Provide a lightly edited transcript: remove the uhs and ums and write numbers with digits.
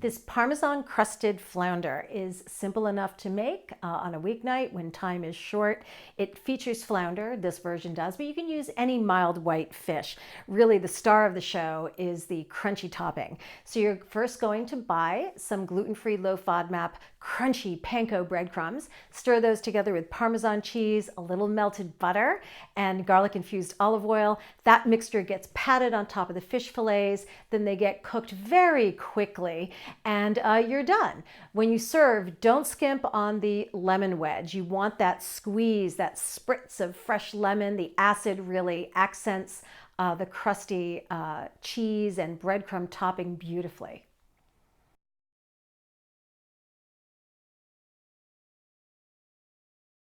This Parmesan Crusted Flounder is simple enough to make on a weeknight when time is short. It features flounder, this version does, but you can use any mild white fish. Really, the star of the show is the crunchy topping. So you're first going to buy some gluten-free low FODMAP crunchy panko breadcrumbs, stir those together with Parmesan cheese, a little melted butter, and garlic-infused olive oil. That mixture gets patted on top of the fish fillets, then they get cooked very quickly, and you're done. When you serve, don't skimp on the lemon wedge. You want that squeeze, that spritz of fresh lemon. The acid really accents the crusty cheese and breadcrumb topping beautifully.